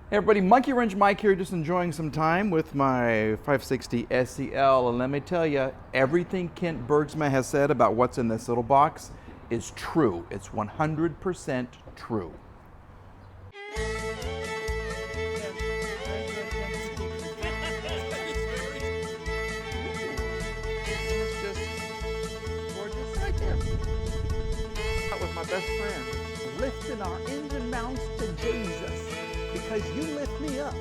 Hey everybody, Monkey Wrench Mike here, just enjoying some time with my 560 SEL, and let me tell you, everything Kent Bergsma has said about what's in this little box is true. It's 100% true. With my best friend, lifting our engine mounts to Jesus, because you lift me up.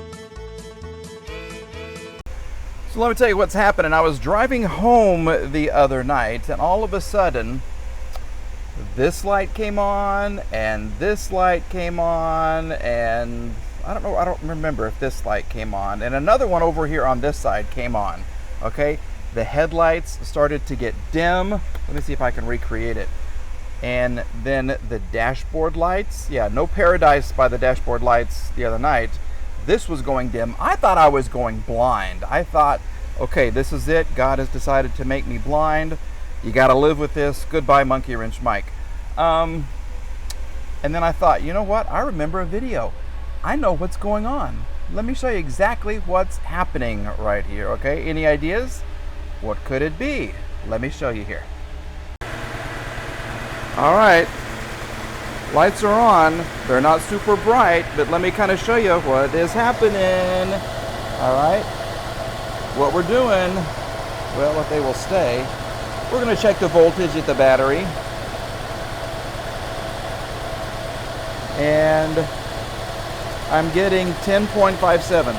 So let me tell you what's happening. I was driving home the other night, and all of a sudden, this light came on, and this light came on, and I don't remember if this light came on, and another one over here on this side came on. Okay, the headlights started to get dim. Let me see if I can recreate it. And then the dashboard lights, yeah, no paradise by the dashboard lights the other night. This was going dim. I thought I was going blind. I thought, okay, this is it. God has decided to make me blind. You got to live with this. Goodbye, Monkey Wrench Mike. And then I thought, you know what? I remember a video. I know what's going on. Let me show you exactly what's happening right here, okay? Any ideas? What could it be? Let me show you here. All right, lights are on. They're not super bright, but let me kind of show you what is happening. All right, what we're doing, well, if they will stay, we're going to check the voltage at the battery. And I'm getting 10.57.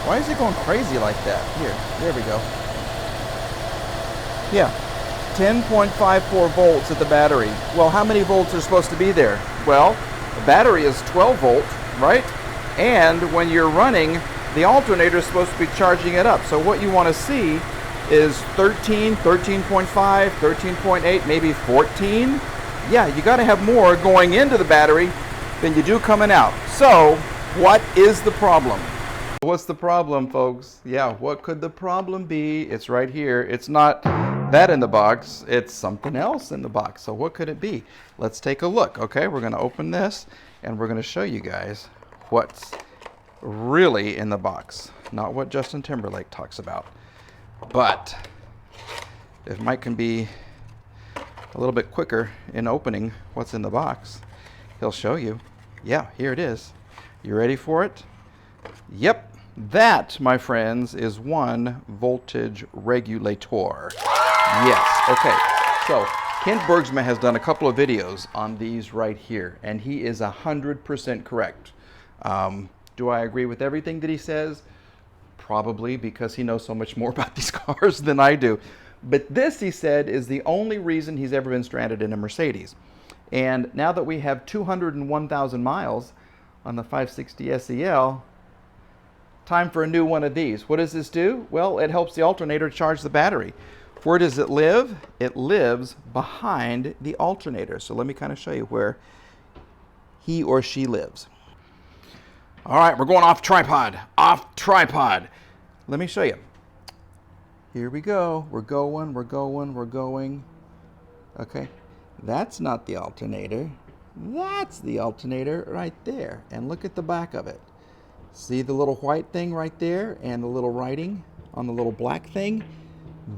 Why is it going crazy like that? Here, there we go. Yeah. 10.54 volts at the battery. Well, how many volts are supposed to be there? Well, the battery is 12 volt, right? And when you're running, the alternator is supposed to be charging it up. So what you want to see is 13, 13.5, 13.8, maybe 14. Yeah, you got to have more going into the battery than you do coming out. So what is the problem? What's the problem, folks? Yeah, what could the problem be? It's right here. It's not that in the box, it's something else in the box. So what could it be? Let's take a look. Okay, we're going to open this and we're going to show you guys what's really in the box, not what Justin Timberlake talks about. But if Mike can be a little bit quicker in opening what's in the box, he'll show you. Yeah, here it is. You ready for it? Yep. That, my friends, is one voltage regulator. Yes, okay. So Kent Bergsma has done a couple of videos on these right here, and he is 100% correct. Do I agree with everything that he says? Probably, because he knows so much more about these cars than I do. But this, he said, is the only reason he's ever been stranded in a Mercedes. And now that we have 201,000 miles on the 560 SEL, time for a new one of these. What does this do? Well, it helps the alternator charge the battery. Where does it live? It lives behind the alternator. So let me kind of show you where he or she lives. All right, we're going off tripod. Off tripod. Let me show you. Here we go. We're going, we're going, we're going. Okay, that's not the alternator. That's the alternator right there. And look at the back of it. See the little white thing right there and the little writing on the little black thing?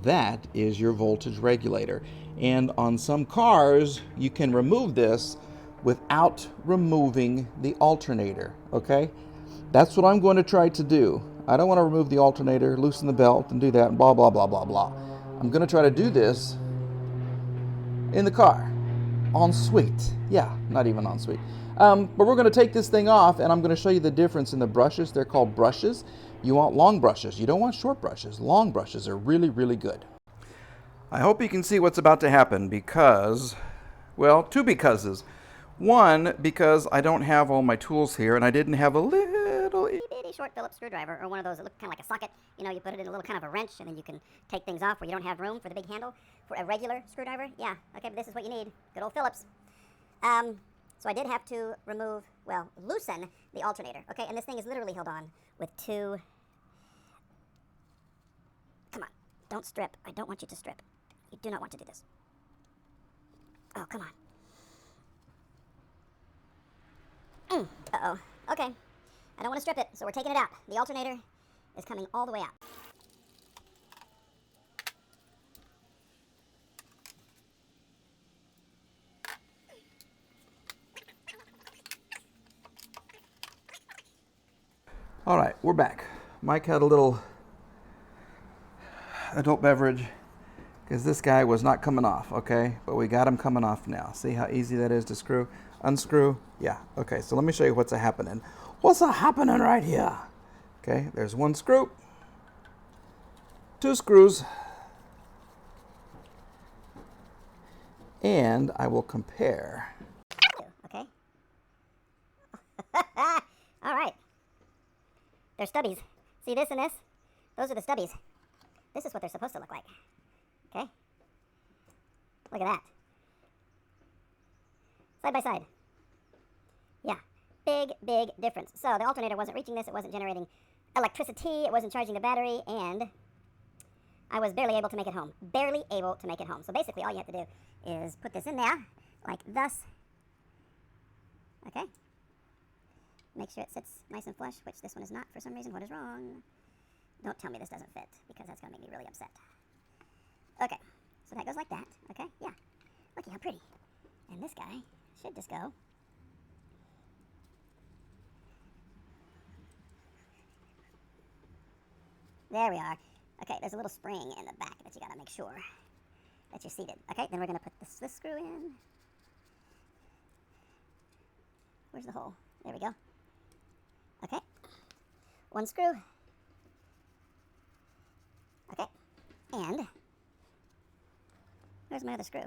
That is your voltage regulator. And on some cars, you can remove this without removing the alternator, okay? That's what I'm going to try to do. I don't want to remove the alternator, loosen the belt, and do that, and blah, blah, blah, blah, blah. I'm going to try to do this in the car. En suite. Yeah, not even en suite. But we're going to take this thing off, and I'm going to show you the difference in the brushes. They're called brushes. You want long brushes. You don't want short brushes. Long brushes are really, really good. I hope you can see what's about to happen because, well, two becauses. One, because I don't have all my tools here, and I didn't have a little itty short Phillips screwdriver, or one of those that look kind of like a socket. You know, you put it in a little kind of a wrench, and then you can take things off where you don't have room for the big handle. For a regular screwdriver, yeah, okay, but this is what you need. Good old Phillips. So I did have to remove, well, loosen the alternator, okay? And this thing is literally held on with two... Come on, don't strip. I don't want you to strip. You do not want to do this. Oh, come on. Uh-oh. Okay. I don't want to strip it, so we're taking it out. The alternator is coming all the way out. All right, we're back. Mike had a little adult beverage because this guy was not coming off, okay? But we got him coming off now. See how easy that is to screw? Unscrew? Yeah, okay, so let me show you what's happening. What's happening right here? Okay, there's one screw, two screws, and I will compare. Okay. All right. They're stubbies. See this and this? Those are the stubbies. This is what they're supposed to look like. Okay? Look at that. Side by side. Yeah. Big, big difference. So the alternator wasn't reaching this. It wasn't generating electricity. It wasn't charging the battery. And I was barely able to make it home. Barely able to make it home. So basically all you have to do is put this in there like thus. Okay? Make sure it sits nice and flush, which this one is not for some reason. What is wrong? Don't tell me this doesn't fit, because that's going to make me really upset. Okay, so that goes like that. Okay, yeah. Looky how pretty. And this guy should just go. There we are. Okay, there's a little spring in the back that you got to make sure that you're seated. Okay, then we're going to put this screw in. Where's the hole? There we go. Okay, one screw. Okay, and where's my other screw?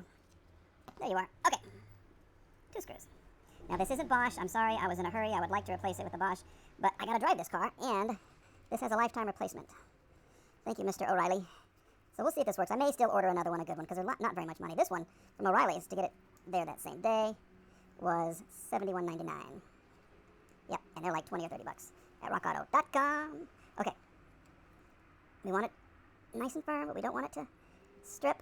There you are. Okay, two screws. Now this isn't Bosch. I'm sorry, I was in a hurry. I would like to replace it with the Bosch, but I gotta drive this car, and this has a lifetime replacement. Thank you, Mr. O'Reilly. So we'll see if this works. I may still order another one, a good one, because they're not very much money. This one from O'Reilly's, to get it there that same day, was $71.99. Yep, and they're like 20 or 30 bucks at rockauto.com. Okay. We want it nice and firm, but we don't want it to strip.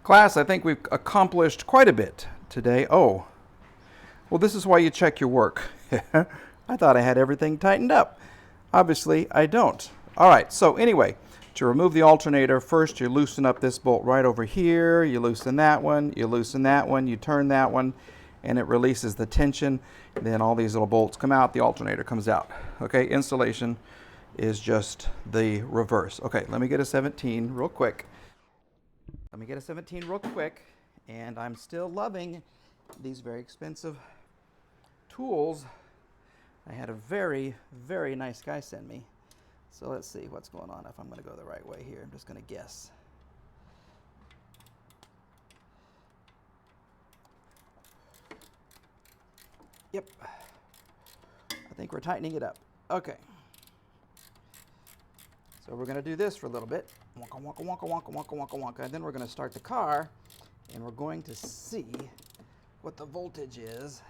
Class, I think we've accomplished quite a bit today. Oh, well, this is why you check your work. I thought I had everything tightened up. Obviously, I don't. All right, so anyway, to remove the alternator, first you loosen up this bolt right over here. You loosen that one, you loosen that one, you turn that one, and it releases the tension. Then all these little bolts come out, the alternator comes out. Okay, installation is just the reverse. Okay, let me get a 17 real quick. Let me get a 17 real quick, and I'm still loving these very expensive tools. I had a very, very nice guy send me. So let's see what's going on, if I'm going to go the right way here. I'm just going to guess. Yep. I think we're tightening it up. Okay. So we're going to do this for a little bit. Wonka, wonka, wonka, wonka, wonka, wonka, wonka. And then we're going to start the car, and we're going to see what the voltage is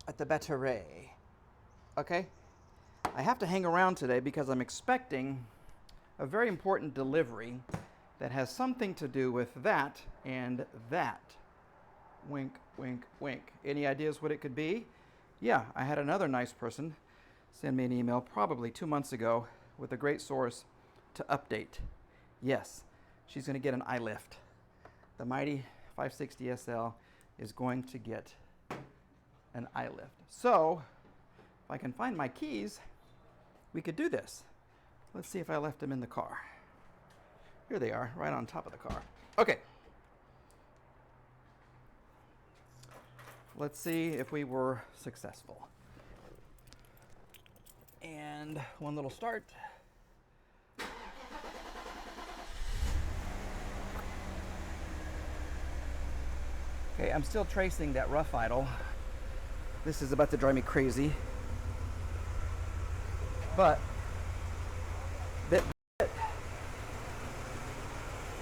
at the battery. Okay? I have to hang around today because I'm expecting a very important delivery that has something to do with that and that. Wink, wink, wink. Any ideas what it could be? Yeah, I had another nice person send me an email probably 2 months ago with a great source to update. Yes, she's going to get an iLift. The mighty 560 SL is going to get an iLift. So, if I can find my keys, we could do this. Let's see if I left them in the car. Here they are, right on top of the car. Okay. Let's see if we were successful. And one little start. Okay, I'm still tracing that rough idle. This is about to drive me crazy. But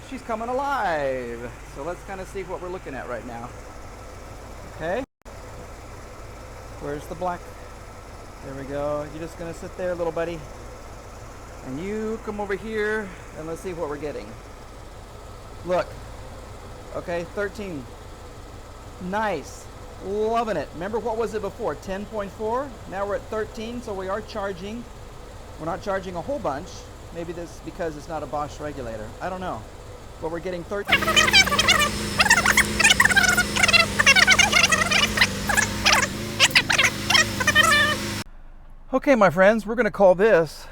she's coming alive. So let's kind of see what we're looking at right now. Okay. Where's the black? There we go. You're just going to sit there, little buddy. And you come over here and let's see what we're getting. Look. Okay, 13. Nice. Loving it. Remember, what was it before? 10.4? Now we're at 13, so we are charging. We're not charging a whole bunch. Maybe this is because it's not a Bosch regulator. I don't know. But we're getting 13. Okay, my friends, we're going to call this,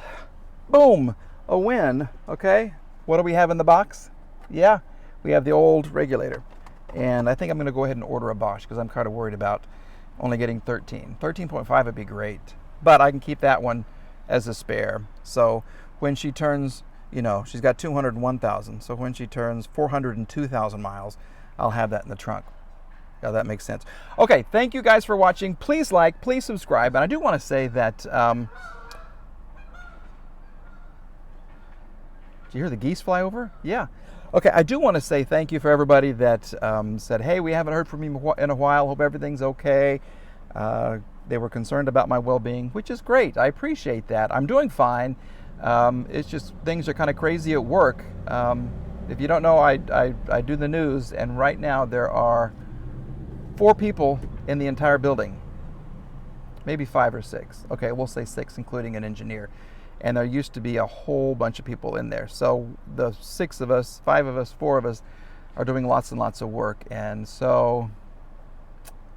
boom, a win, okay? What do we have in the box? Yeah, we have the old regulator. And I think I'm going to go ahead and order a Bosch because I'm kind of worried about only getting 13. 13.5 would be great, but I can keep that one as a spare. So when she turns, you know, she's got 201,000. So when she turns 402,000 miles, I'll have that in the trunk. Yeah, that makes sense. Okay, thank you guys for watching. Please like, please subscribe. And I do want to say that, did you hear the geese fly over? Yeah. Okay, I do want to say thank you for everybody that said, hey, we haven't heard from you in a while. Hope everything's okay. They were concerned about my well-being, which is great. I appreciate that. I'm doing fine. It's just things are kind of crazy at work. If you don't know, I do the news, and right now there are 4 people in the entire building. Maybe 5 or 6. Okay, we'll say 6, including an engineer. And there used to be a whole bunch of people in there. So the 6 of us, 5 of us, 4 of us are doing lots and lots of work. And so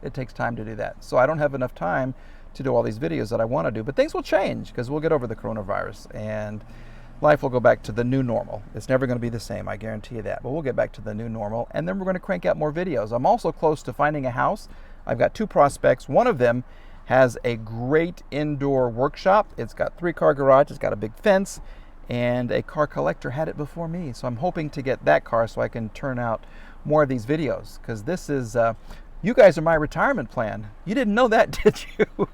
it takes time to do that. So I don't have enough time to do all these videos that I want to do. But things will change because we'll get over the coronavirus and life will go back to the new normal. It's never going to be the same, I guarantee you that. But we'll get back to the new normal. And then we're going to crank out more videos. I'm also close to finding a house. I've got 2 prospects. One of them has a great indoor workshop. It's got 3-car garage, it's got a big fence, and a car collector had it before me. So I'm hoping to get that car so I can turn out more of these videos, because this is, you guys are my retirement plan. You didn't know that, did you?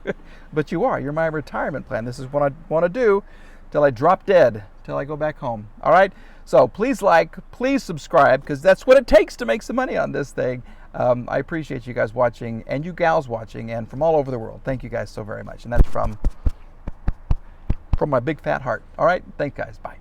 But you are. You're my retirement plan. This is what I want to do till I drop dead, till I go back home. All right? So please like, please subscribe, because that's what it takes to make some money on this thing. I appreciate you guys watching, and you gals watching, and from all over the world. Thank you guys so very much. And that's from my big fat heart. All right? Thanks, guys. Bye.